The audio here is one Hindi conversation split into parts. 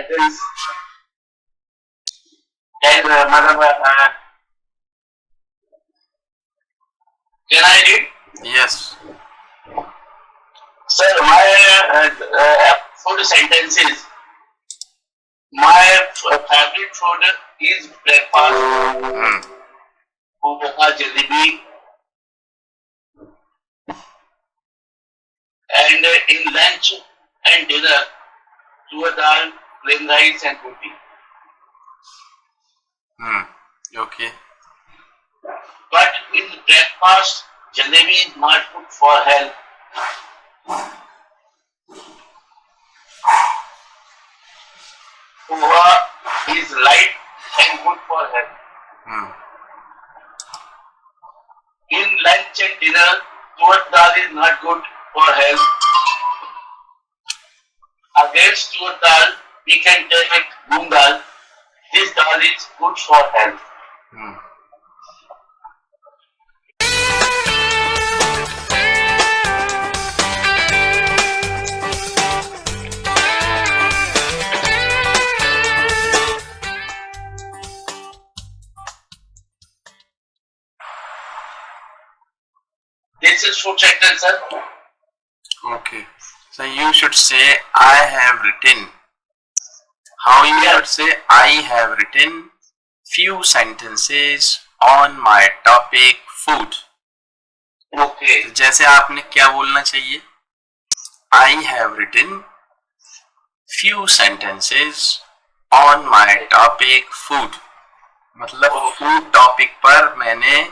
sentence. And madam, can I read? Yes. Sir, my food sentence is, my favorite food is breakfast, poha, jalebi, and in lunch and dinner, tur dal, plain rice and roti. Okay. But in breakfast, jalebi is not good for health. Poha is light and good for health. In lunch and dinner, tur dal is not good for health. Against tur dal, we can take moong dal. This dal is good for health. This is food sentence, sir. Okay. So you should say I have written. How you should say I have written few sentences on my topic food. Okay. तो जैसे आपने क्या बोलना चाहिए? I have written few sentences on my topic food. मतलब food topic पर मैंने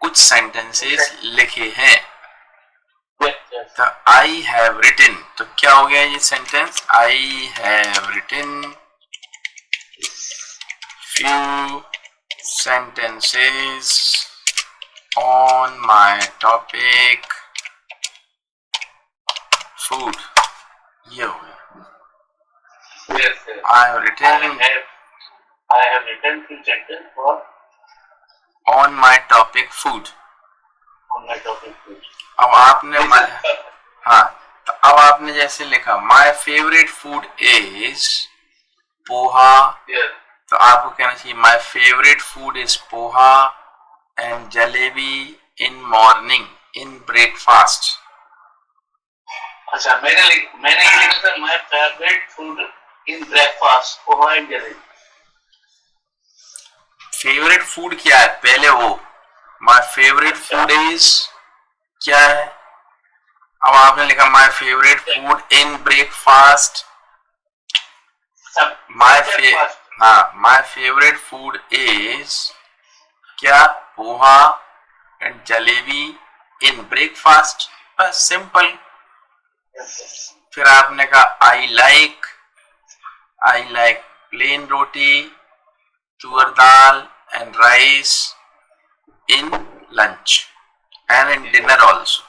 कुछ sentences लिखे हैं. तो I have written, तो क्या हो गया ये sentence? I have written few sentences on my topic food. ये हो गया. Yes, sir. I have written I have written few sentences for on my topic food. on my topic food. अब आपने हाँ, तो अब आपने जैसे लिखा my favorite food is poha. Yes. तो आपको कहना चाहिए my favorite food is poha and jalebi in morning in breakfast. अच्छा, मैंने ये लिखा था my favorite food in breakfast poha and jalebi. Favourite food क्या है पहले वो माय फेवरेट फूड इज क्या है. अब आपने लिखा my favourite food in breakfast. My favourite food is क्या poha and jalebi in breakfast. बस सिंपल. फिर आपने कहा I like plain roti tur dal and rice in lunch and in dinner also.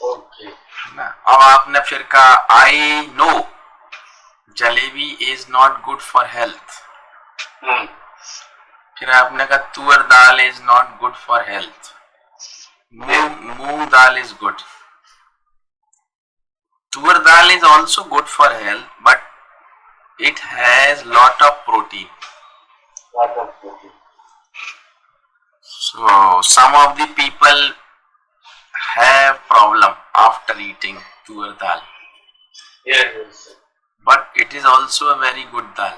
Okay. अब आपने फिर कहा I know jalebi is not good for health. फिर आपने कहा tur dal is not good for health. Moong dal is good. Tur dal is also good for health, but it has lot of protein. So some of the people have problem after eating tur dal. Yes. But it is also a very good dal.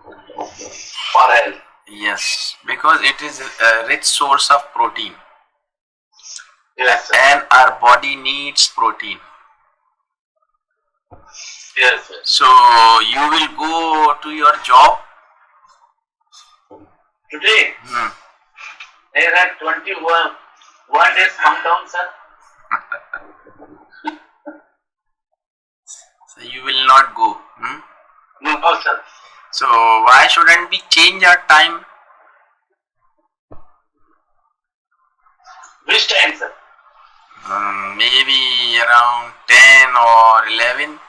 For health. Yes, because it is a rich source of protein. Yes, sir. And our body needs protein. Yes, sir. So you will go to your job Today, there are 21 days countdown, sir. So you will not go. No, sir. So why shouldn't we change our time? Which time, sir? Maybe around 10 or 11.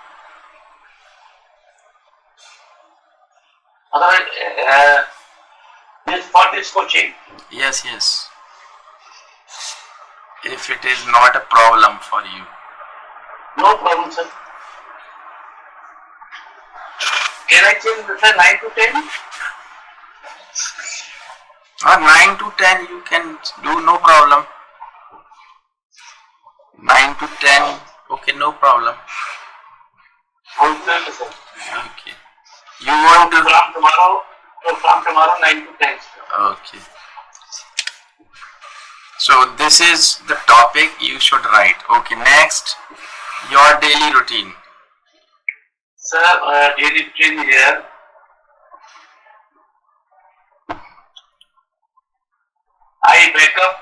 Otherwise, for this coaching. Yes. If it is not a problem for you. No problem, sir. Can I change the 9 to 10? 9 to 10 you can do, no problem. 9 to 10, okay, no problem. Okay, sir. Okay. You want to... From tomorrow 9 to 10. Okay. So this is the topic you should write. Okay, next, your daily routine. Sir, daily routine here. I wake up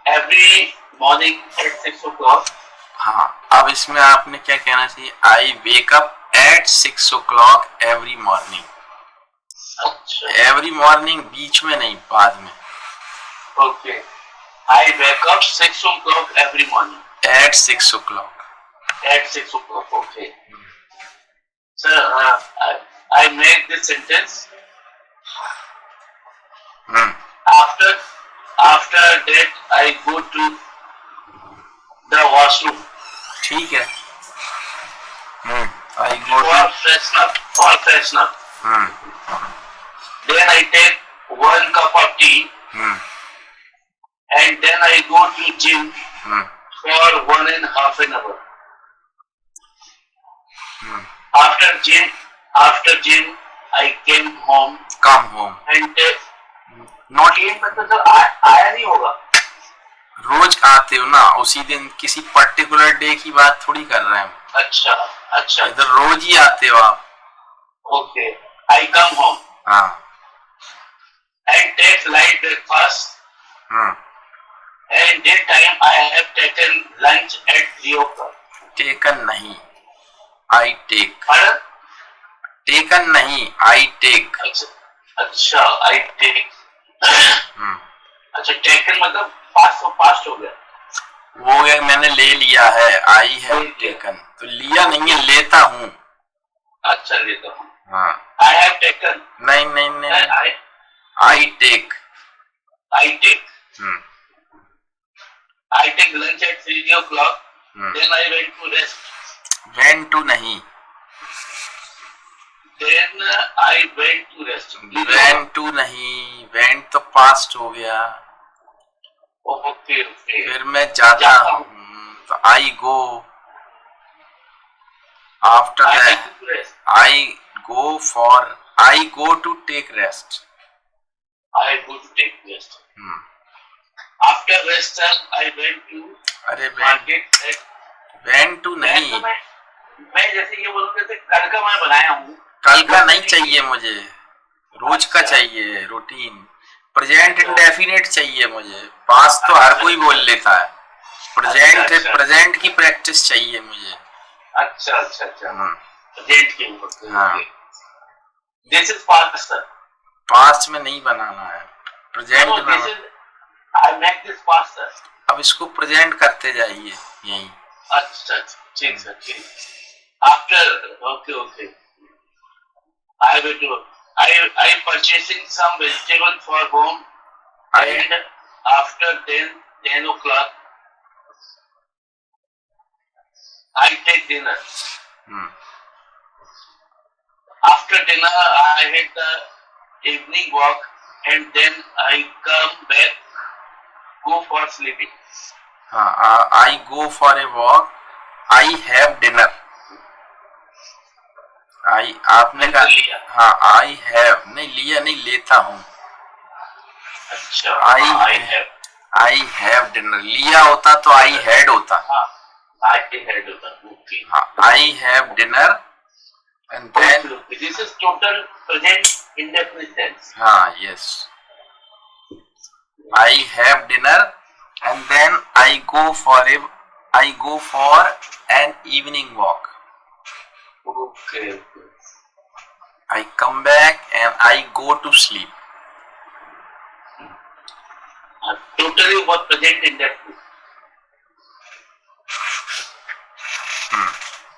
every morning at 6 o'clock. हाँ, अब इसमें आपने क्या कहना चाहिए? I wake up at 6 o'clock every morning. अच्छा. Every morning बीच में नहीं, बाद में. Okay. I wake up 6 o'clock every morning. At 6 o'clock. At 6 o'clock. Okay. Sir, I make this sentence. After that, I go to the washroom. ठीक है. I go to... for freshen up. Then I take 1 cup of tea. And then I go to gym for 1.5 hours. After gym, I came home. Come home. And Not came मतलब सर आया नहीं होगा. रोज आते हो ना, उसी दिन किसी पर्टिकुलर डे की बात थोड़ी कर रहे हैं. अच्छा अच्छा. इधर रोज ही आते हो आप. Okay. I come home. हाँ. And take light breakfast. And that time I have taken lunch at 3 o'clock. Taken नहीं, I take. Pardon? Taken नहीं, I take. अच्छा I take. अच्छा taken मतलब पास्ट हो गया. वो है मैंने ले लिया है. I have taken. तो लिया नहीं है, लेता हूँ. अच्छा लेता हूँ. हाँ. I have taken. नहीं. I take. I take lunch at 3 o'clock. Then I went to rest. Went to नहीं. Then I went to rest. Went to नहीं. Went तो past हो गया. Okay. फिर मैं जाता हूँ. तो I go. After that, I go to take rest. I go to take rest. After rest, I went to अरे market. went to नहीं. मैं जैसे ये बोलूँ जैसे कल का मैं बनाया हूँ. कल का नहीं चाहिए मुझे, रोज का चाहिए. रूटीन प्रेजेंट इंडेफिनिट चाहिए मुझे. पास्ट तो हर कोई बोल लेता है. प्रेजेंट की प्रैक्टिस चाहिए मुझे. अच्छा. प्रेजेंट की ऊपर. हाँ. This is past sir. Past में नहीं बनाना है, प्रेजेंट में. I make this past sir. अब इसको प्रेजेंट करते जाइए यहीं. अच्छा ठीक सर ठीक. After okay. I purchasing some vegetable for home. And after 10 o'clock, I take dinner. After dinner, I had the evening walk, and then I come back, go for sleeping. I go for a walk. I have dinner. आपने कहा. हाँ, I have नहीं लिया, नहीं लेता हूँ. अच्छा. I have dinner. लिया होता तो I had होता. I had होता. Okay. I have dinner. And then this is total present indefinite tense. Yes. I have dinner, and then I go for an evening walk. Okay. I come back and I go to sleep. Totally what present indefinite.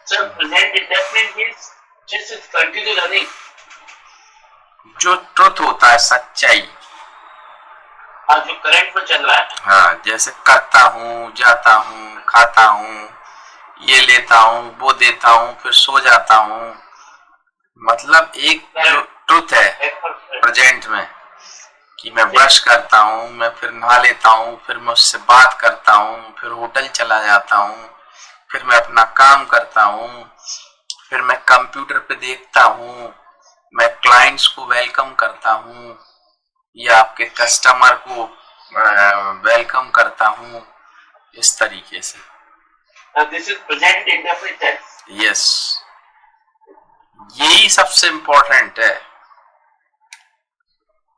Sir, present indefinite means just is continue running. जो ट्रुथ होता है, सच्चाई. जो करंट में चल रहा है. हाँ, जैसे करता हूँ, जाता हूँ, खाता हूँ, ये लेता हूँ, वो देता हूँ, फिर सो जाता हूँ. मतलब एक जो ट्रुथ है प्रेजेंट में कि मैं ब्रश करता हूँ, मैं फिर नहा लेता हूँ, फिर मैं उससे बात करता हूँ, फिर होटल चला जाता हूँ, फिर मैं अपना काम करता हूँ, फिर मैं कंप्यूटर पे देखता हूँ, मैं क्लाइंट्स को वेलकम करता हूँ या आपके कस्टमर को वेलकम करता हूँ, इस तरीके से। This is present indefinite tense. Yes, यही सबसे इम्पोर्टेंट है।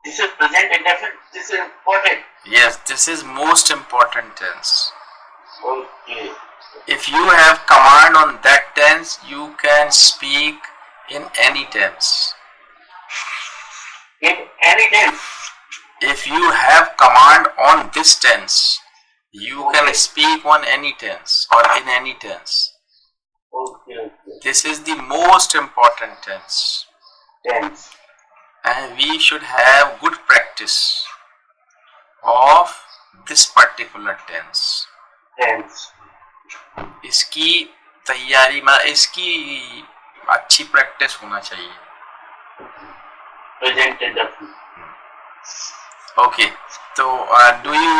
This is present indefinite, this is important. Yes, this is most important tense. Okay, If you have command on that tense, you can speak in any tense. In any tense. If you have command on this tense, you can speak on any tense or in any tense. Okay okay, This is the most important tense. Tense. And we should have good practice of this particular tense. Tense. इसकी तैयारी में इसकी अच्छी प्रैक्टिस होना चाहिए। Present indefinite. ओके, तो डू यू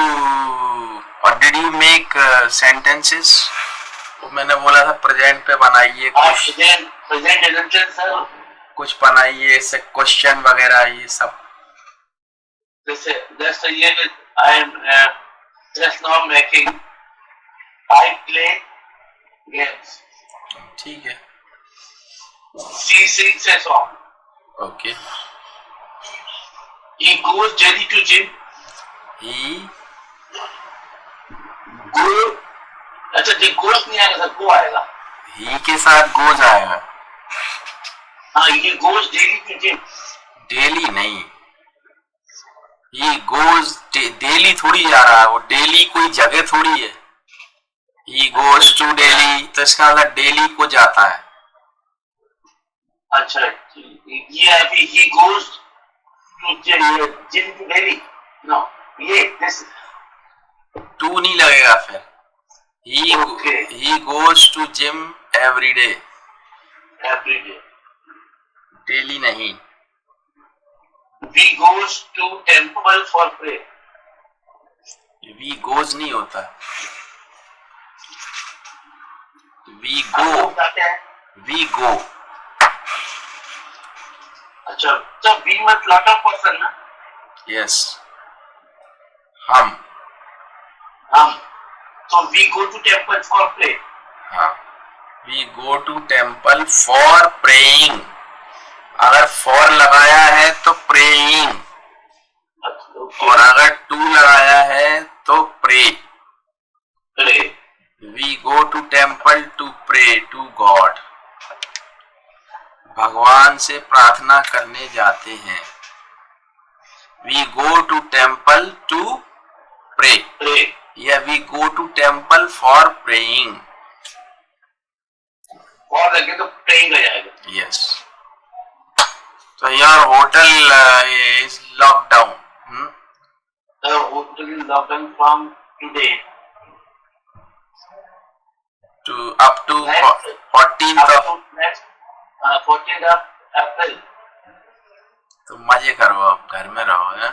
और डिड यू मेक सेंटेंसेस? तो मैंने बोला था प्रेजेंट पे बनाइए कुछ, प्रेजेंट इंडेफिनिट सर, कुछ बनाइए, इससे क्वेश्चन वगैरह ये सब। जैसे ये I am just now making, I play games, ठीक है, she sings a song, okay. he goes daily to gym, he go, अच्छा जी goes नहीं आएगा सर, go आएगा। ही के साथ गोज आएगा। हाँ, he goes daily to gym। Daily नहीं, ही गोज डेली थोड़ी जा रहा है, वो डेली कोई जगह थोड़ी है। ही गोज टू डेली, तो इसका मतलब डेली को जाता है। अच्छा, ये अभी he goes to gym to daily, no, ये this टू नहीं लगेगा फिर। Okay. He goes to gym every day, every day, daily नहीं। we goes to temple for pray, we goes नहीं होता, वी हम गो, लोग जाते हैं। We go. अच्छा, तो we मत lot of person ना, यस, हम, तो we go to temple for pray, हाँ, we go to temple for praying. अगर फॉर लगाया है तो प्रेइंग, अच्छा, और अगर टू लगाया है तो pray. pray, we go to temple to pray to God. भगवान से प्रार्थना करने जाते हैं। We go to temple to pray, pray, या we go to temple for praying. और लगे तो praying आ जाएगा। यस, तो your hotel is lockdown. The hotel is lockdown from today to up to Next. 14th up of, to next 14th of April। तो मजे करो, अब घर में रहो है।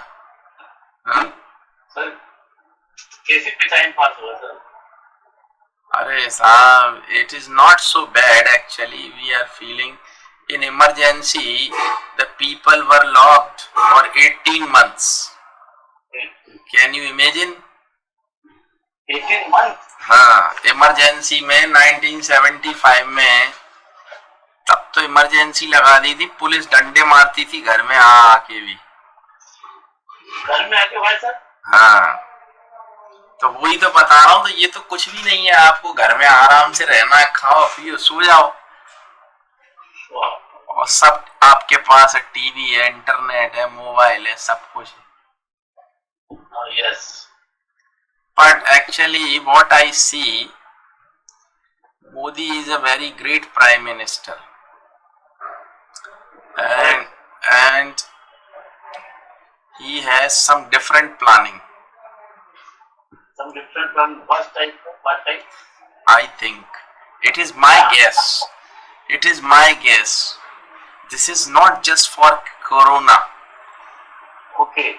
सर कैसे पे टाइम पास हुआ सर? अरे साहब, it is not so bad actually. We are feeling in emergency the people were locked for 18 months. Can you imagine? 18 months? हाँ, इमरजेंसी में 1975 में, तब तो इमरजेंसी लगा दी थी, पुलिस डंडे मारती थी घर में आके भी। घर में आके भाई सर? हाँ, तो वही तो बता रहा हूँ। तो ये तो कुछ भी नहीं है, आपको घर में आराम से रहना, खाओ पियो सो जाओ, और सब आपके पास है, टीवी है, इंटरनेट है, मोबाइल है, सब कुछ है। Yes. But actually what I see, Modi is a very great prime minister, and he has some different planning. Some different from what type? I think it is my guess. It is my guess This is not just for corona. Okay.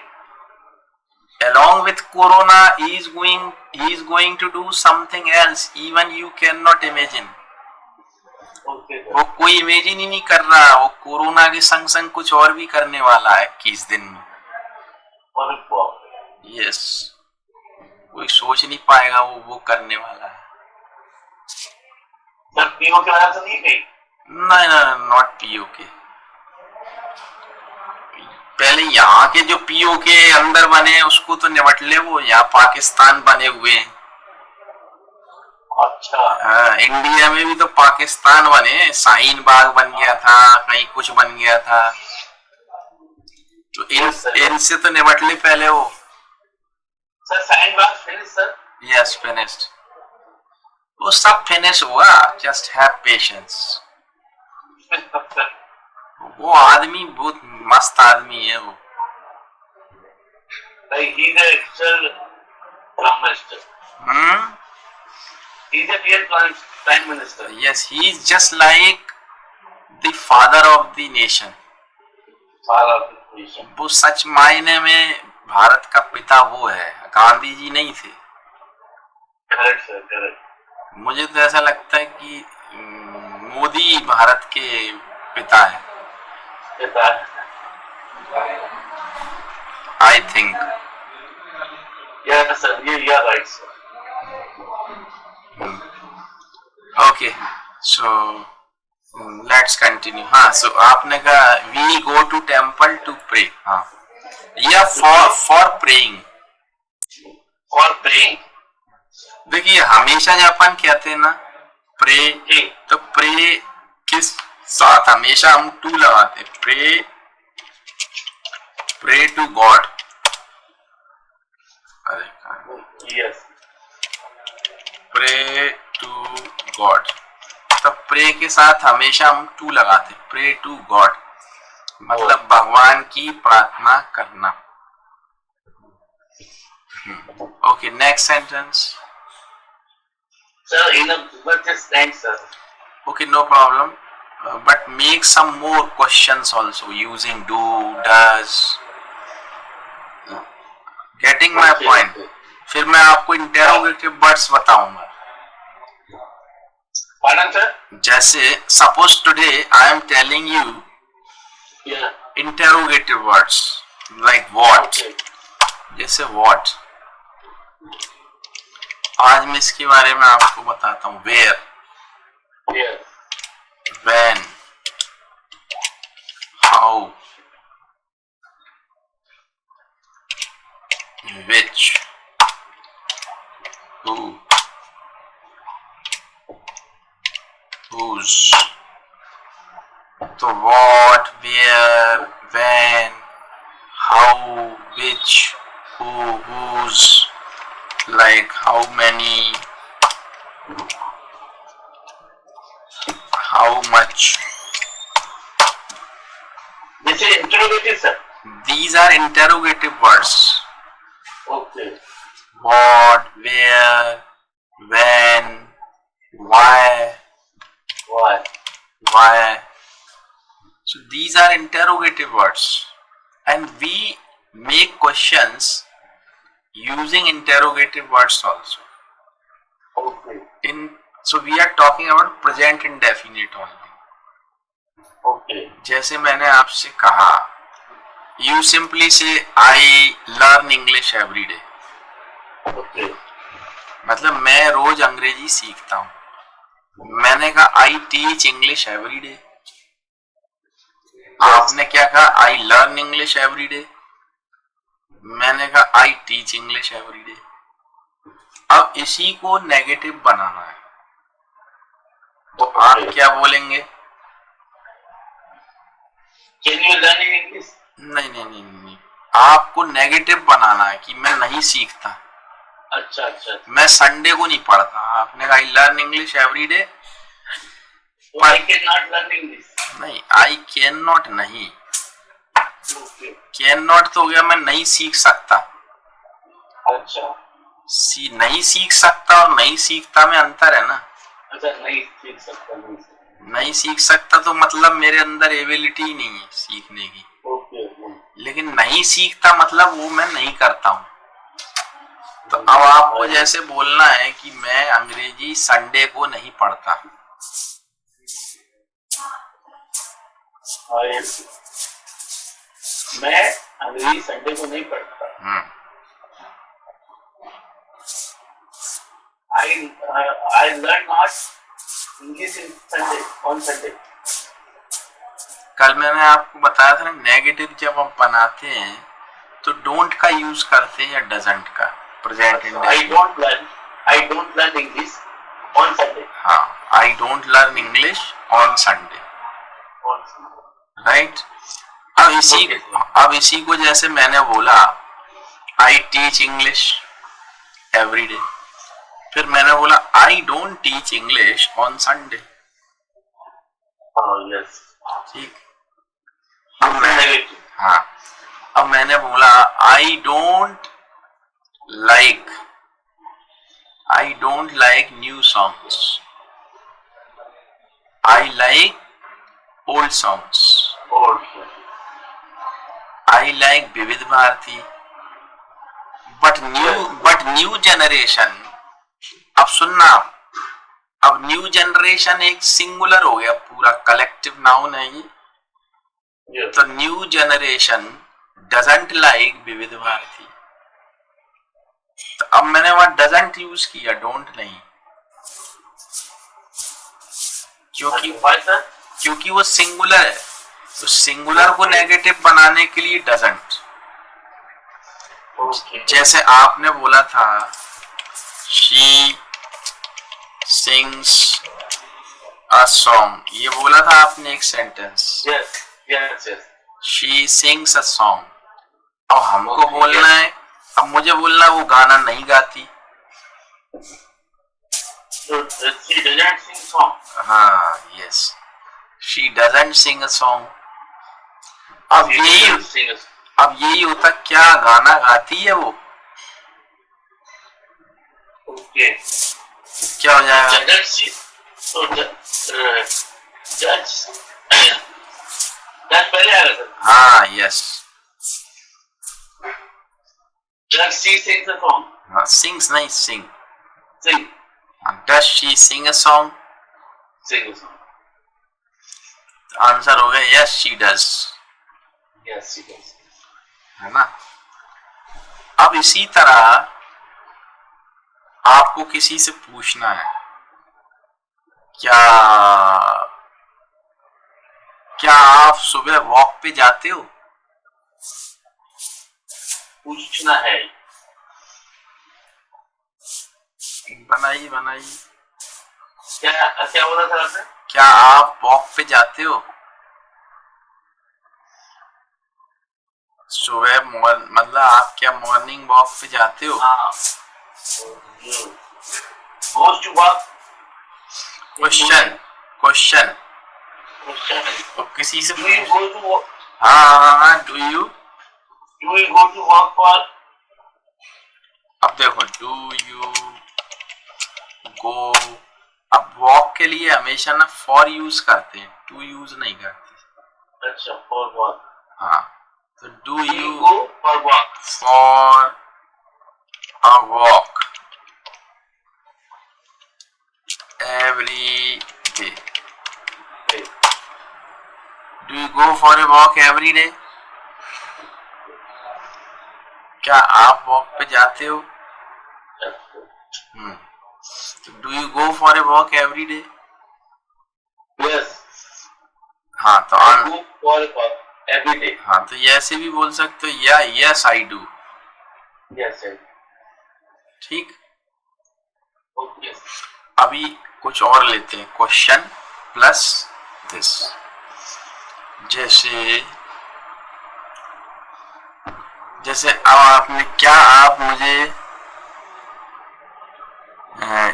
Along with corona, he is going to do something else. Even you cannot imagine. Okay. वो कोई इमेजिन ही नहीं कर रहा, वो कोरोना के संग संग कुछ और भी करने वाला है 21 दिन में. यस, कोई सोच नहीं पाएगा वो करने वाला है. सर पीओ के वजह से नहीं गई? नहीं, नॉट पीओ के. पहले यहाँ के जो पीओ के अंदर बने उसको तो निपट ले, वो यहाँ पाकिस्तान बने हुए हैं. अच्छा. हाँ, इंडिया में भी तो पाकिस्तान बने, शाहीन बाग बन गया था, कहीं कुछ बन गया था. तो इनसे तो निपट ले पहले वो. Sir Shaheen Bagh finish sir? Yes, finished. वो सब फिनिश हुआ. Just have patience. वो आदमी बहुत मस्त आदमी है वो. He is a actual prime minister. He is a real prime minister. Yes, he is just like the father of the nation. Father of the nation. वो सच मायने में भारत का पिता वो है, गांधी जी नहीं थे. Correct sir, correct. मुझे तो ऐसा लगता है कि मोदी भारत के पिता है. I think. Yes sir, you are right sir. Okay, so let's continue. हाँ, so आपने कहा we go to temple to pray. हाँ, या for praying. For praying. देखिए हमेशा जब अपन कहते हैं ना प्रे, तो प्रे किस साथ हमेशा हम टू लगाते. Pray to God. अरे यस, प्रे टू गॉड. तो प्रे के साथ हमेशा हम टू लगाते. प्रे टू गॉड मतलब भगवान की प्रार्थना करना. Okay, next sentence. Sir, but just thanks, sir. Okay, no problem. But make some more questions also using do, does. Getting my point. फिर मैं आपको interrogative words बताऊंगा. Pardon, sir? जैसे suppose today I am telling you interrogative words like what. Okay. जैसे what. आज मैं इसके बारे में आपको बताता हूँ. Where. When. How. Which. Who. Whose. तो what, where, when, how, which, who, whose, like how many, how much. This is interrogative, sir. These are interrogative words. Okay. What, where, when, why. So these are interrogative words, and we make questions using interrogative words also. Okay. So we are talking about present indefinite only. Okay. जैसे मैंने आपसे कहा, you simply say I learn English every day. Okay. मतलब मैं रोज अंग्रेजी सीखता हूँ. मैंने कहा I teach English every day. आपने क्या कहा? I learn English every day. मैंने कहा I teach English every day. अब इसी को नेगेटिव बनाना है, तो आप क्या बोलेंगे? Can you learn in English? नहीं, आपको नेगेटिव बनाना है कि मैं नहीं सीखता. अच्छा. मैं संडे को नहीं पढ़ता. आपने कहा I learn English every day. So I cannot learn English. नहीं, I cannot नहीं. Okay. cannot तो हो गया मैं नहीं सीख सकता. अच्छा. नहीं सीख सकता और नहीं सीखता में अंतर है ना. अच्छा, नहीं सीख सकता, नहीं. नहीं सीख सकता तो मतलब मेरे अंदर एबिलिटी ही नहीं है सीखने की। ओके। लेकिन नहीं सीखता मतलब वो मैं नहीं करता हूँ। तो अब आपको जैसे बोलना है कि मैं अंग्रेजी संडे को नहीं पढ़ता। मैं अंग्रेजी संडे को नहीं पढ़ता। I learn not English in Sunday on Sunday. कल मैंने आपको बताया था ना, नेगेटिव जब हम बनाते हैं तो डोंट का यूज करते हैं या डजंट का present indefinite. I don't learn English on Sunday. हाँ, I don't learn English on Sunday, right. अब इसी को जैसे मैंने बोला I teach English every day, फिर मैंने बोला I don't teach English on Sunday. ठीक। हाँ, अब मैंने बोला I don't like new songs, I like old songs, I like विविध भारती। बट न्यू जनरेशन, अब सुनना, अब न्यू जनरेशन एक सिंगुलर हो गया, पूरा कलेक्टिव नाउन है ये। तो न्यू जनरेशन डजंट लाइक विविध भारती। तो अब मैंने वहां डजंट यूज किया, डोंट नहीं, क्योंकि वो सिंगुलर है। तो सिंगुलर को नेगेटिव बनाने के लिए डजंट। जैसे आपने बोला था शी सिंग्स अ सॉन्ग, ये बोला था आपने एक sentence. She sings a song. अब हमको बोलना है, अब मुझे बोलना है वो गाना नहीं गाती। हाँ, yes, she doesn't sing a song. अब यही होता, क्या गाना गाती है वो? क्या हो जाएगा? हाँ, यस, सिंग्स नहीं, sing. Does she sing a song? Answer हो गया यस शी डज, है ना। अब इसी तरह आपको किसी से पूछना है, क्या आप सुबह वॉक पे जाते हो? पूछना है। बनाइए। क्या बोला था आपने? क्या आप वॉक पे जाते हो सुबह? मतलब आप क्या मॉर्निंग वॉक पे जाते हो? Goes to work. क्वेश्चन। तो किसी से Do you go to work? हाँ, do you go to work for? अब देखो, डू यू गो, अब वॉक के लिए हमेशा ना फॉर यूज करते हैं, टू यूज नहीं करते। अच्छा, फॉर वर्क। हाँ, तो do you go for work? For a walk every day. Do you go for a walk every day? क्या आप वॉक पे जाते हो? Do you go for a walk every day? Yes. हाँ, तो go for a walk every day. हाँ, तो ये ऐसे भी बोल सकते हो, या यस आई डू। यस। ठीक। ओके। अभी कुछ और लेते हैं, क्वेश्चन प्लस दिस। जैसे अब आपने, क्या आप मुझे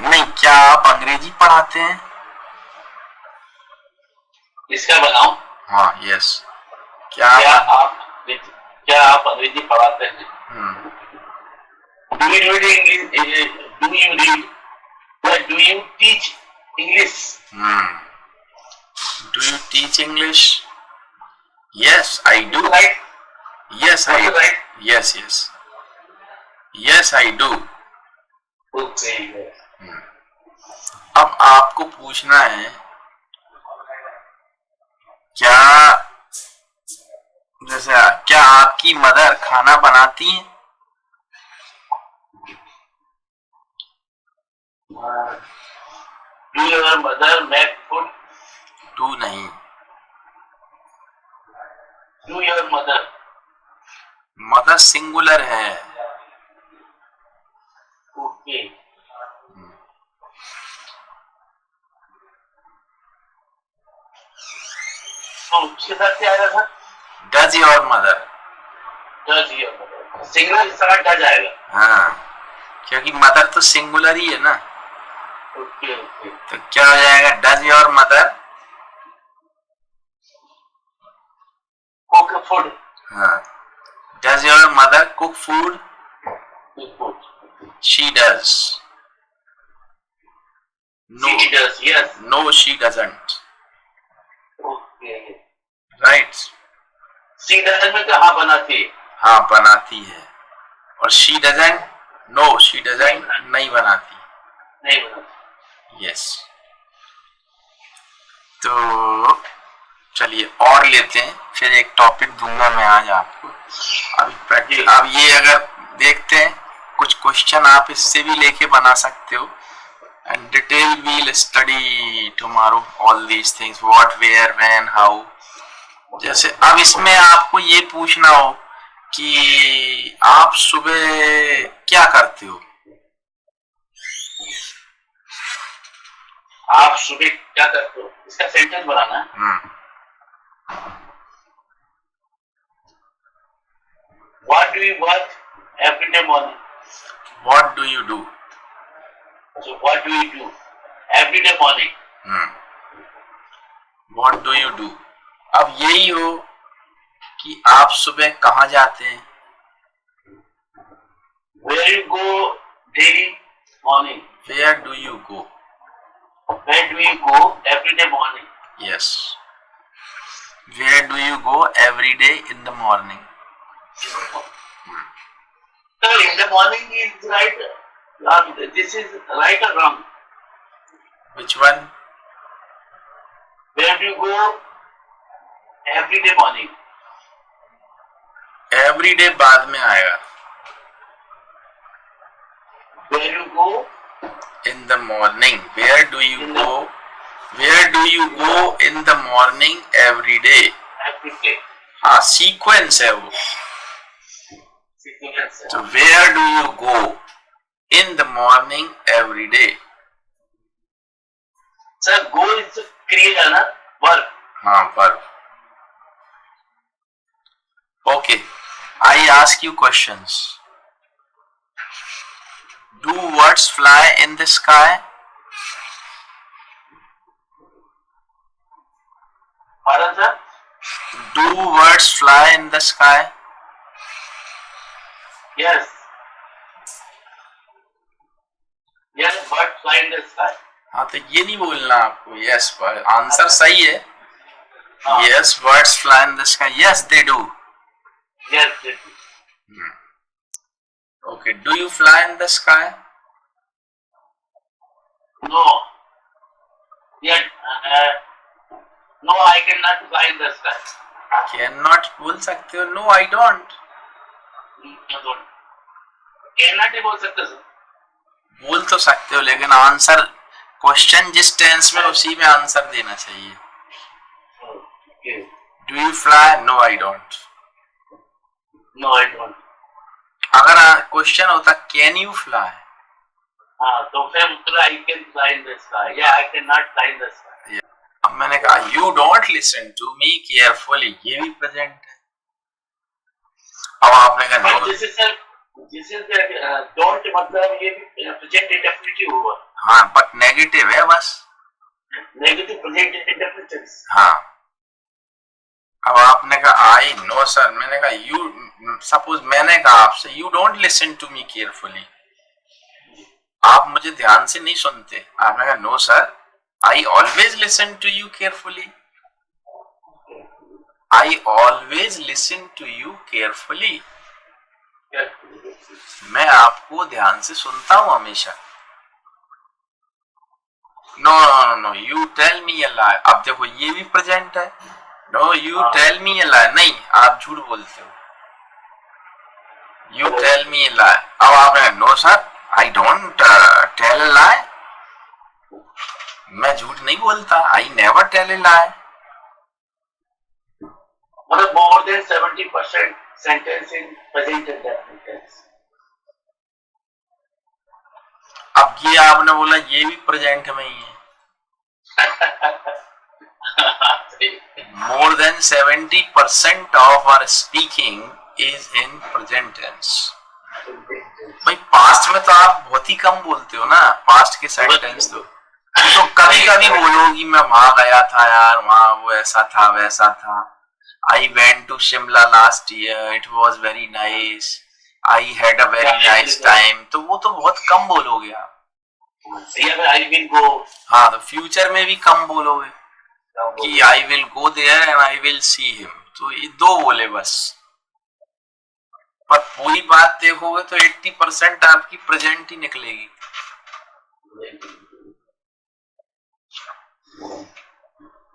नहीं, क्या आप अंग्रेजी पढ़ाते हैं? इसका बताऊं? हाँ, यस। क्या आप अंग्रेजी पढ़ाते हैं? Do you read? Do you teach English? Do you teach English? Yes, I do. Right? Yes, I do. Right? Yes, yes. Yes, I do. Okay. अब आपको पूछना है क्या, जैसे क्या आपकी मदर खाना बनाती हैं? Do your mother make food? Do नहीं, Do your mother? Mother singular है. Okay. तो उसके साथ क्या आएगा सर? Does your mother? Does your mother? Single साथ डज आएगा. हाँ, क्योंकि मदर तो सिंगुलर ही है ना. Okay okay. तो क्या हो जाएगा? Does your mother cook food? हाँ. Does your mother cook food? Food. She does. No, She does. Yes. no, she doesn't. Okay. Right? She doesn't में कहाँ बनाती है? हाँ, बनाती है. और she doesn't? No, she doesn't. नहीं बनाती. नहीं बनाती. Yes. तो चलिए और लेते हैं, फिर एक टॉपिक दूंगा मैं आज आपको. अभी प्रैक्टिस, अब ये अगर देखते हैं कुछ क्वेश्चन आप इससे भी लेके बना सकते हो. And detail we'll study tomorrow all these things, what, where, when, how. जैसे अब इसमें आपको ये पूछना हो कि आप सुबह क्या करते हो? आप सुबह क्या करते हो? इसका सेंटेंस बनाना है. What do you work every day morning? What do you do? So what do you do every day morning? What do you do? अब यही हो कि आप सुबह कहाँ जाते हैं? Where you go daily morning? Where do you go? Where do you go every day morning? Yes. Where do you go every day in the morning? So in the morning is right. This is right or wrong? Which one? Where do you go every day morning? Every day बाद में आएगा. Where you go In the morning. Where do you go? Where do you go in the morning every day? every day? हाँ, सीक्वेंस है वो. Sequence. So where do you go in the morning every day? Sir, go is क्रिया ना, वर्ब. हाँ, verb. Okay, I ask you questions. Do birds fly in the sky? Pardon, sir? Do birds fly in the sky? Yes. Yes, bird fly in the sky. हाँ, तो ये नहीं बोलना आपको. Yes, आंसर सही है. हाँ. Yes, birds fly in the sky. Yes, they do. Yes, they do. Okay, do you fly in the sky? No. Yet, no, I cannot fly in the sky. Cannot बोल सकते हो. No, I don't. Cannot ही बोल सकते सर. बोल तो सकते हो, लेकिन आंसर, क्वेश्चन जिस टेंस में उसी में आंसर देना चाहिए. Okay. Do you fly? No, I don't. No, I don't. अगर क्वेश्चन होता कैन यू फ्लाई, हाँ, तो फिर उत्तर I can fly in the sky. Yeah, I cannot fly in the sky. अब मैंने कहा you don't listen to me carefully, ये भी प्रेजेंट है. अब आपने कहा But no. this is the don't मतलब ये भी present indefinite हुआ. हाँ, बट नेगेटिव है बस. Negative present indefinite. हाँ. अब आपने कहा आई नो सर, मैंने कहा यू, सपोज मैंने कहा आपसे you don't listen to me carefully, आप मुझे ध्यान से नहीं सुनते. आपने कहा no sir, I always listen to you carefully. I always listen to you carefully. मैं आपको ध्यान से सुनता हूं हमेशा. No no no, you tell me a lie. अब देखो ये भी प्रेजेंट है. No, you tell me a lie. नहीं, आप झूठ बोलते हो. You tell me a lie. अब आपने no sir, I don't tell a lie. मैं झूठ नहीं बोलता. I never tell a lie. मतलब more than 70% sentence in present tense. अब ये आपने बोला ये भी प्रेजेंट में ही है. More than 70% of our speaking is in present tense. भाई पास्ट में तो आप बहुत ही कम बोलते हो ना. पास्ट के सेंटेंस तो कभी कभी बोलोगी मैं वहां गया था यार, वहां वो ऐसा था वैसा था. I went to Shimla last year. It was very nice. I had a very nice time. तो वो तो बहुत कम बोलोगे आप. I will go. हाँ, तो फ्यूचर में भी कम बोलोगे कि I will go there and I will see him. तो ये दो बोले बस. पर पूरी बात देखोगे तो 80% आपकी प्रेजेंट ही निकलेगी.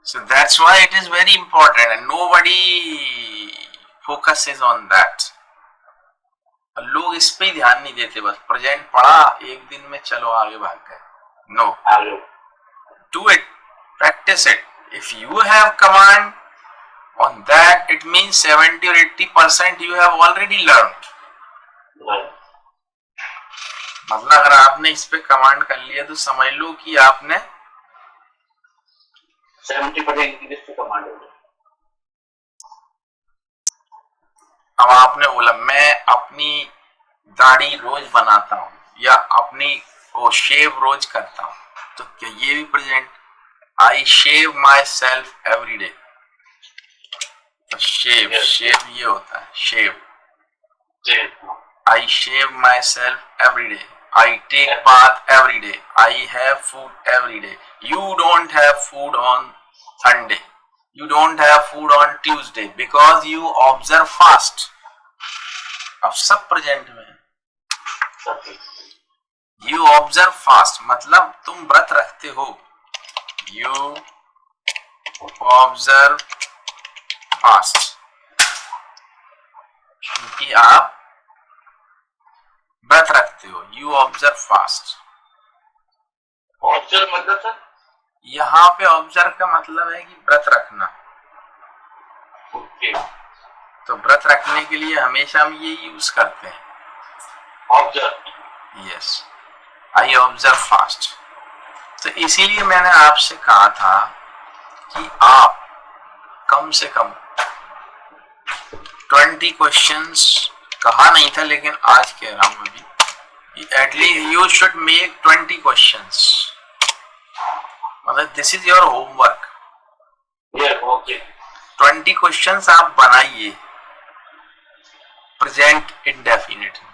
So that's why it is very important and nobody focuses on that. लोग इस पे ध्यान नहीं देते. बस प्रेजेंट पढ़ा, एक दिन में चलो आगे भाग गए. No. Do it. Practice it. If you have command on that, it means 70 or 80% you have already learned. मतलब अगर आपने इस पे कमांड कर लिया तो समझ लो कि आपने 70% इंग्लिश पे कमांड हो गया. अब आपने बोला मैं अपनी दाढ़ी रोज बनाता हूँ या अपनी वो शेव रोज करता हूँ, तो क्या ये भी present? I shave myself every day. Shave shave ये होता है शेव. I shave myself every day. I take bath every day. I have food every day. You don't have food on Sunday. You don't have food on Tuesday because you observe fast. अब सब प्रेजेंट में. You observe fast मतलब तुम व्रत रखते हो. You observe fast क्योंकि आप व्रत रखते हो. You observe fast. ऑब्जर्व मतलब सर यहाँ पे ऑब्जर्व का मतलब है कि व्रत रखना. ओके. तो व्रत रखने के लिए हमेशा हम ये यूज करते हैं observe. Yes, I observe fast. तो इसीलिए मैंने आपसे कहा था कि आप कम से कम 20 क्वेश्चंस कहा नहीं था लेकिन आज कह रहा हूं अभी, at least you should make 20 questions. मतलब this is your homework. Okay. 20 questions आप बनाइए प्रेजेंट इंडेफिनिट में.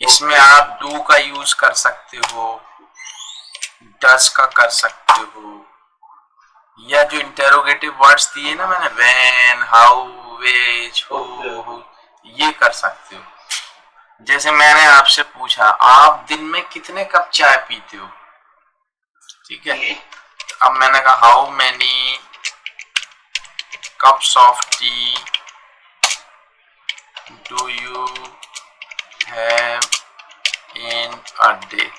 इसमें आप डू का यूज कर सकते हो, डज का कर सकते हो, या जो इंटेरोगेटिव वर्ड्स दिए ना मैंने, व्हेन, हाउ, व्हिच, हु, ये कर सकते हो. जैसे मैंने आपसे पूछा आप दिन में कितने कप चाय पीते हो, ठीक है. अब मैंने कहा how many cups of T do you have in a day.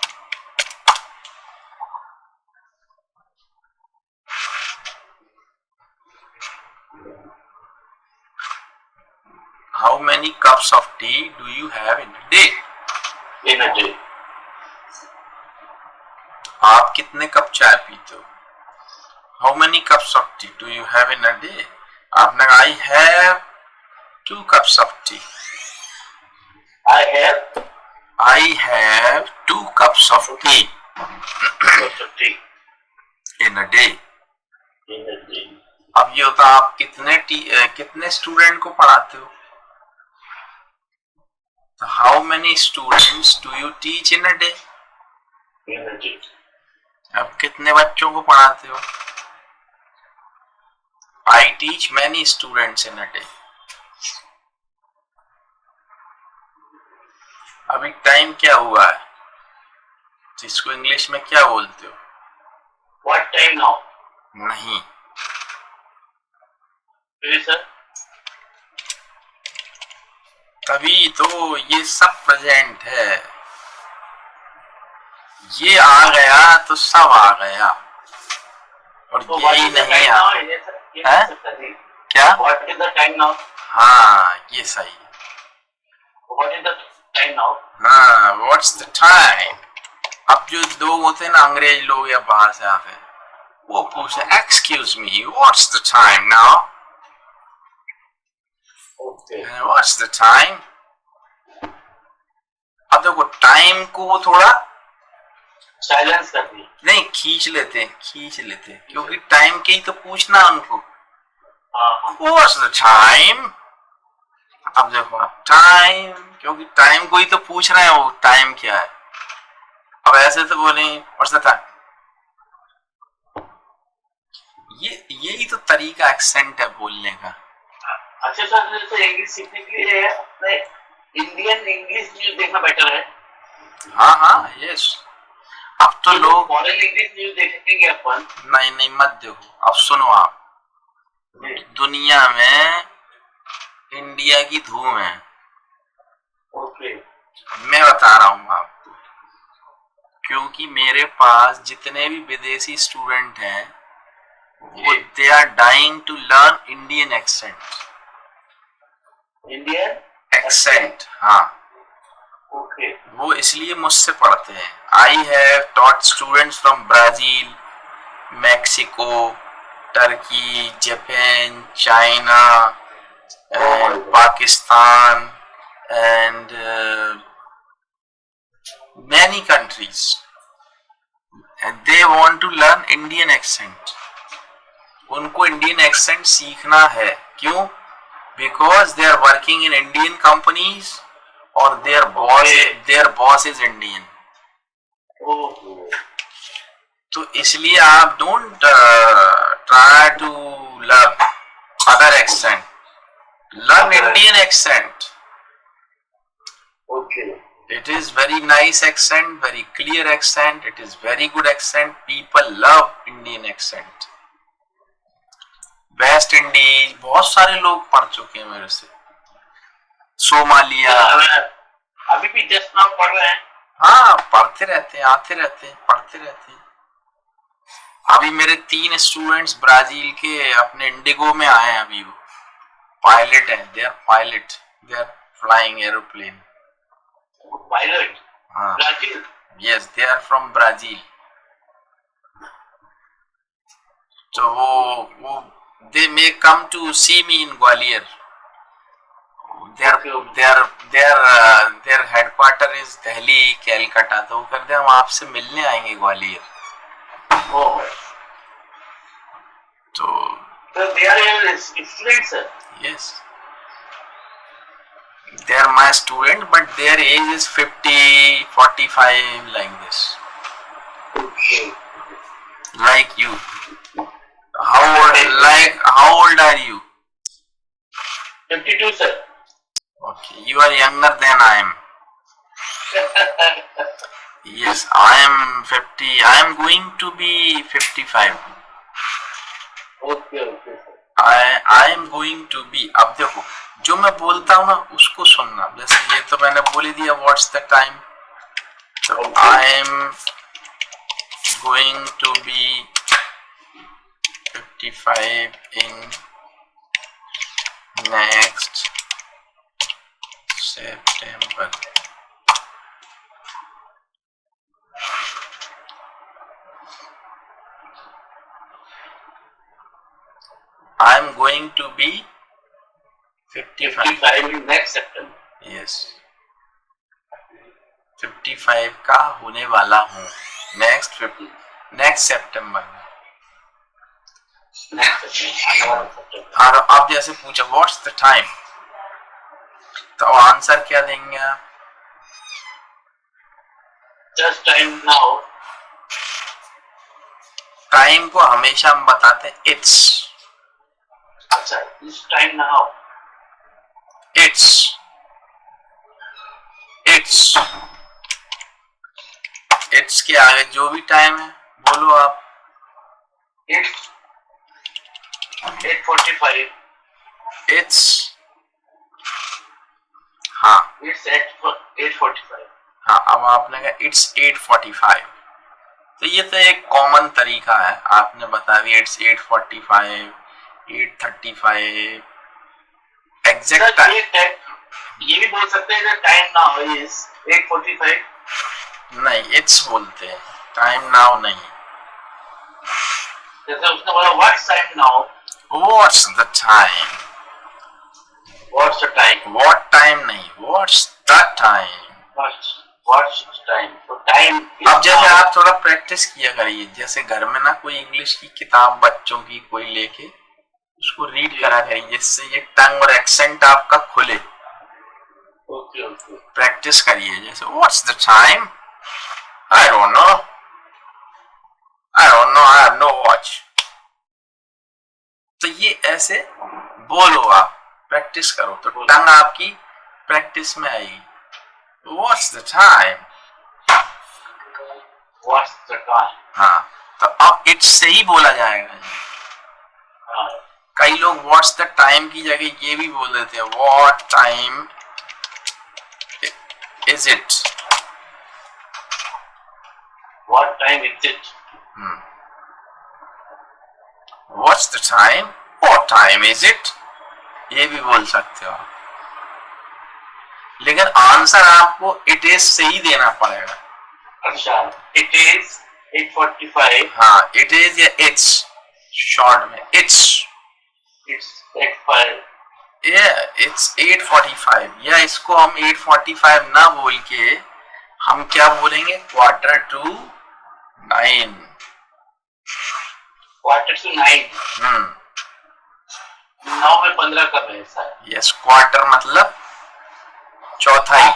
How many cups of tea do you have in a day? In a day. आप कितने कप चाय पीते हो? How many cups of tea do you have in a day? आपने कहा I have 2 cups of tea. I have 2 cups of tea in a day. अब ये होता आप कितने स्टूडेंट को पढ़ाते हो? So how many students do you teach in a day? In a day. अब कितने बच्चों को पढ़ाते हो? I teach many students in a day. अभी टाइम क्या हुआ है, जिसको इंग्लिश में क्या बोलते हो? What time now? नहीं, Yes, sir. तभी तो ये सब प्रेजेंट है, ये आ गया तो सब आ गया, और So what यही is the नहीं time now? आता। Yes, sir. Yes, हैं? sir, sir. क्या? What is the time now? हाँ, ये सही है। What is the time now? हाँ, व्हाट्स द टाइम। अब जो लोग होते हैं ना, अंग्रेज लोग या बाहर से आते हैं, वो पूछे excuse me, what's the time now? Okay. What's the time? अब देखो, टाइम को वो थोड़ा Silence कर दी। नहीं खींच लेते हैं, क्योंकि टाइम के ही तो पूछना उनको, हाँ। What's the time. अब देखो टाइम, क्योंकि टाइम को ही तो पूछ रहे हैं वो, टाइम क्या है। अब ऐसे तो बोले व्हाट्स द टाइम, यही तो तरीका, एक्सेंट है बोलने का। अच्छा सर, जैसे इंग्लिश सीखने के लिए अपने इंडियन इंग्लिश न्यूज देखना बेटर है। हाँ, यस। अब तो लोग फॉरेन इंग्लिश न्यूज देखेंगे अपन। नहीं मत देखो, अब सुनो आप, दुनिया में इंडिया की धूम है। ओके। मैं बता रहा हूँ आपको, क्योंकि मेरे पास जितने भी विदेशी स्टूडेंट हैं, वो they are dying to learn Indian accent. Indian accent, हाँ। ओके। वो इसलिए मुझसे पढ़ते हैं। I have taught students from Brazil, Mexico, Turkey, Japan, China and Pakistan and many countries, and they want to learn Indian accent. उनको इंडियन एक्सेंट सीखना है, क्यों? Because they are working in Indian companies और their boss is Indian. तो इसलिए आप don't try to learn other accent. Learn Indian accent. Okay. It is very nice accent, very clear accent. It is very good accent. People love Indian accent. West Indies बहुत सारे लोग पढ़ चुके हैं मेरे से, सोमालिया। अभी भी जस्ट नाउ पढ़ रहे हैं। हाँ, पढ़ते रहते हैं, आते रहते हैं, पढ़ते रहते हैं। अभी मेरे 3 स्टूडेंट्स ब्राजील के अपने इंडिगो में आए हैं। अभी वो पायलट हैं, they are flying aeroplane. Pilot? हाँ, Brazil? Yes, they are from Brazil. तो वो they may come to see me in Gwalior. Their headquarter is Delhi, Calcutta. तो वो कहते हैं हम आपसे मिलने आएंगे ग्वालियर। तो they are your students, sir? Yes, they are my student, but their age is 50, 45, like this. Okay. Like you. How old are you? 52, sir. Okay, you are younger than I am. Yes, I am 50. I am going to be 55. Okay, sir. I am going to be. अब देखो, जो मैं बोलता हूँ ना उसको सुनना। जैसे ये तो मैंने बोल ही दिया, what's the time? So I am going to be 55 in next September. I am going to be 55 in next September. Yes, 55 का होने वाला हूँ next September में। और आप जैसे पूछा व्हाट्स द टाइम, तो आंसर क्या देंगे आप? Just time now. टाइम को हमेशा हम बताते हैं इट्स। अच्छा, this time now. It's के आगे जो भी टाइम है बोलो आप। It's 8:45. It's हाँ It's at 8:45. हाँ, अब आपने कहा it's 8:45, तो ये तो एक कॉमन तरीका है, आपने बता दिया it's 8:45, 8:35 एग्जैक्ट टाइम। ये भी बोल सकते हैं टाइम नाउ इज 8:45। नहीं, इट्स बोलते हैं, टाइम नाउ नहीं। जैसे उसने बोला what's time now, what's the time, what's the time, what time नहीं, what's the time, what's time. तो टाइम अब जैसे आप थोड़ा प्रैक्टिस किया करिए, जैसे घर में ना कोई इंग्लिश की किताब बच्चों की कोई लेके उसको रीड करा करिए, जिससे ये टंग और एक्सेंट आपका खुले। ओके ओके, प्रैक्टिस करिए, जैसे what's the time, I don't know, I have no watch. तो ये ऐसे बोलो, आप प्रैक्टिस करो तो टंग आपकी प्रैक्टिस में आएगी। What's the time, what's the time. हाँ, तो अब इट्स से ही बोला जाएगा। कई लोग व्हाट्स द टाइम की जगह ये भी बोल देते हैं what time is it, what time is it, what's the time, what time is it, ये भी बोल सकते हो, लेकिन आंसर आपको इट इज से ही देना पड़ेगा। अच्छा, इट इज 8:45, हाँ, इट इज या इट्स, शॉर्ट में इट्स 8:45, इट्स 8:45, या इसको हम 8:45 ना बोल के हम क्या बोलेंगे, 8:45, 8:45। 9 में 15 कम है ऐसा। यस, क्वार्टर मतलब चौथाई,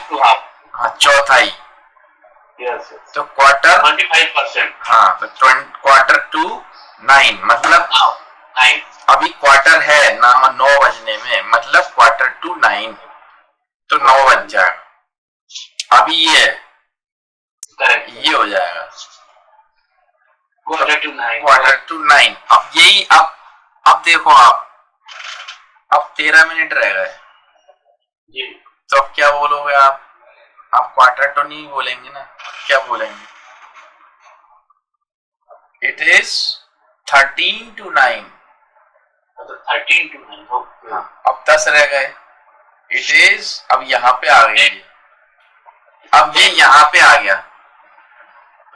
हाँ चौथाई, यस, तो क्वार्टर 25%, हाँ, तो 9:15 मतलब 9, अभी क्वार्टर है ना 9 बजने में, मतलब 8:45, तो 9 बज जाएगा। अभी ये करेक्ट, ये हो जाएगा 8:45। अब यही, अब देखो आप, अब 13 मिनट रह गए, जी, तो अब क्या बोलोगे आप 8:45 नहीं बोलेंगे ना, क्या बोलेंगे, it is 13 to 9, 13 to 9। Okay, अब 10 रह गए, इट इज, अब यहाँ पे आ गए ये, अब ये यहाँ पे आ गया,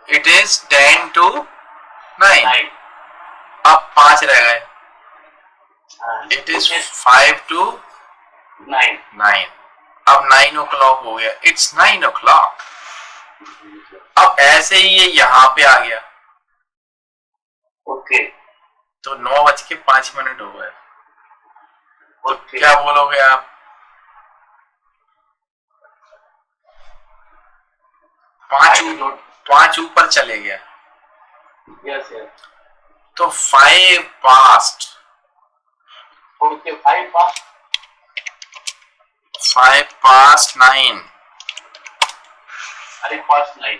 इट इज 10 to 9, अब 5 रह गए, इट इज 5 to 9, अब 9 o'clock हो गया, इट्स 9 o'clock। अब ऐसे ही ये यहाँ पे आ गया, ओके, तो 9:05 हो गए, तो ओके, क्या बोलोगे आप, 5 ऊपर चले गया, यस यस, तो 5 past, okay, 5 past 9, 5 past 9,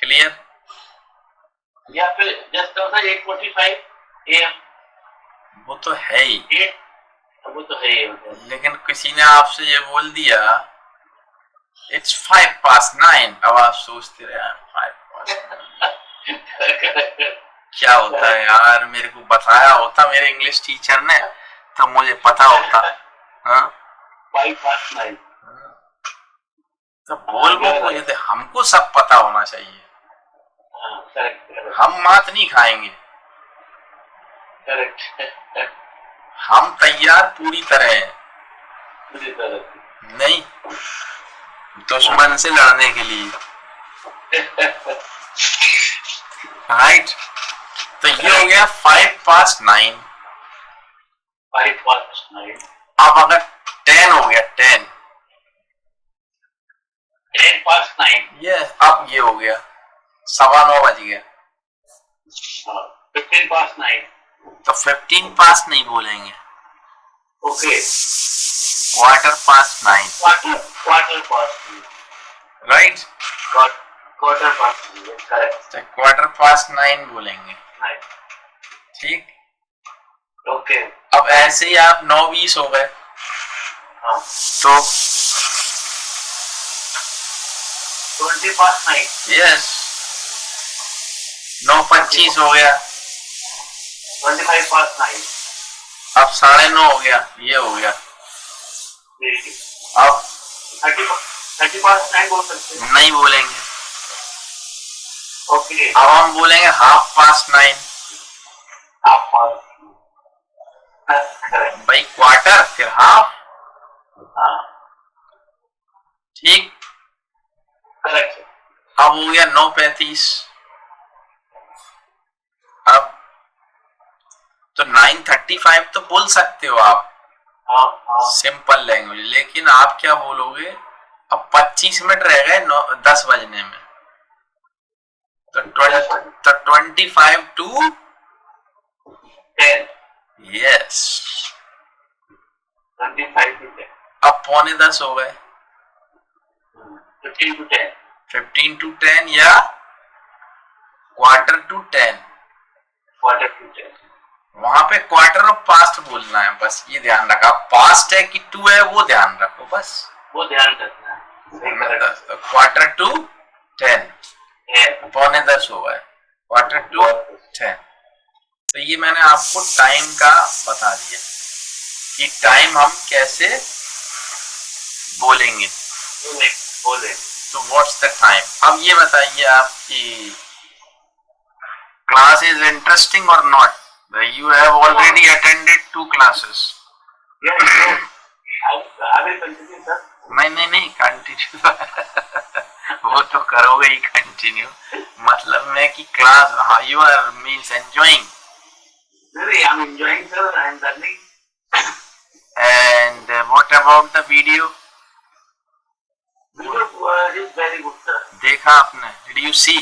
clear. या फिर जस्ट 8:45 AM, वो तो है ही, 8, वो तो है ही, लेकिन किसी ने आपसे ये बोल दिया इट्स 5 past 9, अब आप सोचते रहे 5 past 9 क्या होता है यार, मेरे को बताया होता मेरे इंग्लिश टीचर ने तो मुझे पता होता। हाँ, 5 past 9, तो बोल को ये हमको सब पता होना चाहिए, करेक्ट, हम मात नहीं खाएंगे, करेक्ट, हम तैयार पूरी तरह हैं, पूरी तरह नहीं दुश्मन से लड़ने के लिए, राइट। तो ये हो गया 5 past 9। 5 past 9, अब अगर 10 हो गया, 10 past 9, ये अब ये हो गया 9:15 बज गया, 15 past 9, तो 15 पास नहीं बोलेंगे, Okay. Quarter past 9, Quarter past 9. Right? Quarter past 9. Yes, correct. तो क्वार्टर पास 9 बोलेंगे, 9. ठीक। Okay. अब ऐसे ही आप 9:20 हो गए, हाँ. तो 20 past 9. यस 9:25 हो गया, 25 past 9. अब 9:30 हो गया, ये हो गया। अब 30 past 9 बोल सकते हैं. नहीं बोलेंगे, Okay. अब हम बोलेंगे 9:30। Half past. Correct. भाई क्वार्टर फिर हाफ, हाँ. ठीक। Correct. अब हो गया 9:35। अब तो 9:35 तो बोल सकते हो आप हाँ. सिंपल लैंग्वेज, लेकिन आप क्या बोलोगे, अब 25 मिनट रह गए 10 बजने में, तो 25 to 10. यस। 25 to 10. अब 9:45 हो गए, 15 to 10. 15 to 10 या क्वार्टर टू 10। Quarter to 10. वहां पे क्वार्टर और पास्ट बोलना है, बस ये ध्यान रखा। पास्ट है कि टू है वो ध्यान रखो बस। वो ध्यान रखना है. Quarter to 10, 10. 9:45 हो गए, क्वार्टर टू 10। तो ये मैंने आपको टाइम का बता दिया कि टाइम हम कैसे बोलेंगे। बोले. तो व्हाट्स द टाइम। अब ये बताइए आपकी क्लास इज इंटरेस्टिंग और not? You have already attended 2 classes. Yes, yes. I will continue, sir. नहीं कंटिन्यू वो तो करोगे ही कंटिन्यू, मतलब मैं कि class you are means enjoying. Really, I'm enjoying, sir. I'm learning. And what about the video? Video is very good, sir. देखा आपने? Did you see?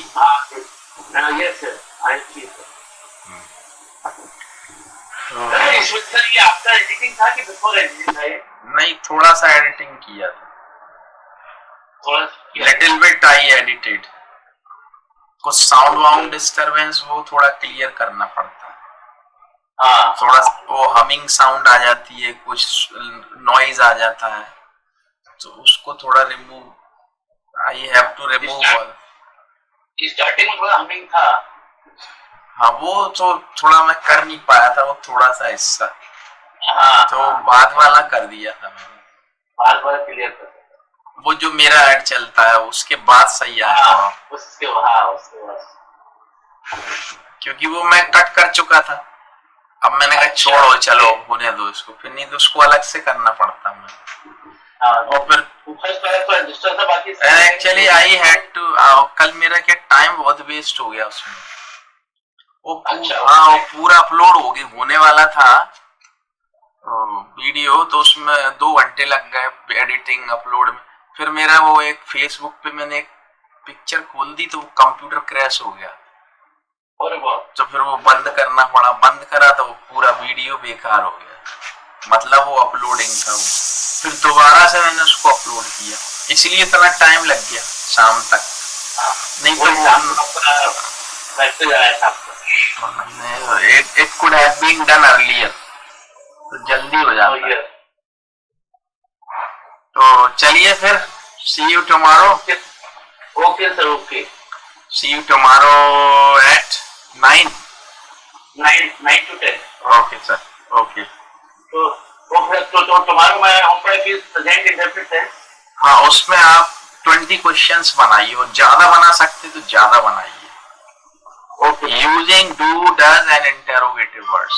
Yes, sir. I see, sir. Sir ये आपका एडिटिंग था कि बिफोर एडिटिंग था ये? नहीं, थोड़ा सा एडिटिंग किया था, लिटिल बिट आई एडिटेड। कुछ साउंड वाउंड डिस्टरबेंस वो थोड़ा क्लियर करना पड़ता है। हाँ. थोड़ा वो हमिंग साउंड आ जाती है, कुछ नॉइज आ जाता है, तो उसको थोड़ा remove, I have to remove. Starting में थोड़ा हमिंग था। हाँ, वो तो थोड़ा मैं कर नहीं पाया था, वो थोड़ा सा हिस्सा। हाँ. तो बाद वाला कर दिया था मैंने, बार क्लियर कर दिया। वो जो मेरा ऐड चलता है उसके बाद सही आया। उसके बाद क्योंकि वो मैं कट कर चुका था। अब मैंने कहा छोड़ो, चलो होने दो इसको, फिर नहीं तो उसको अलग से करना पड़ता मैं। और फिर एक्चुअली आई हैड टू, कल मेरा क्या टाइम बहुत वेस्ट हो गया उसमें। वो वो पूरा अपलोड होने वाला था वीडियो, तो उसमें 2 घंटे लग गए एडिटिंग अपलोड में। फिर मेरा वो एक फेसबुक पे मैंने एक पिक्चर खोल दी तो वो कंप्यूटर क्रैश हो गया, तो फिर वो बंद करना पड़ा। बंद करा तो वो पूरा वीडियो बेकार हो गया, मतलब वो अपलोडिंग था वो। फिर दोबारा से मैंने उसको अपलोड किया, इसलिए इतना टाइम लग गया शाम तक। नहीं तो it could have been done earlier, तो जल्दी हो जाता है। तो चलिए फिर, see you tomorrow. Okay sir, okay. See you tomorrow at 9 to 10. Okay sir, okay. तो tomorrow मैं होम पर भी प्रेजेंट इंटरप्रेट है। हाँ, उसमें आप 20 क्वेश्चंस बनाइए, और ज्यादा बना सकते तो ज्यादा बनाइए। Okay. Using do, does and interrogative words.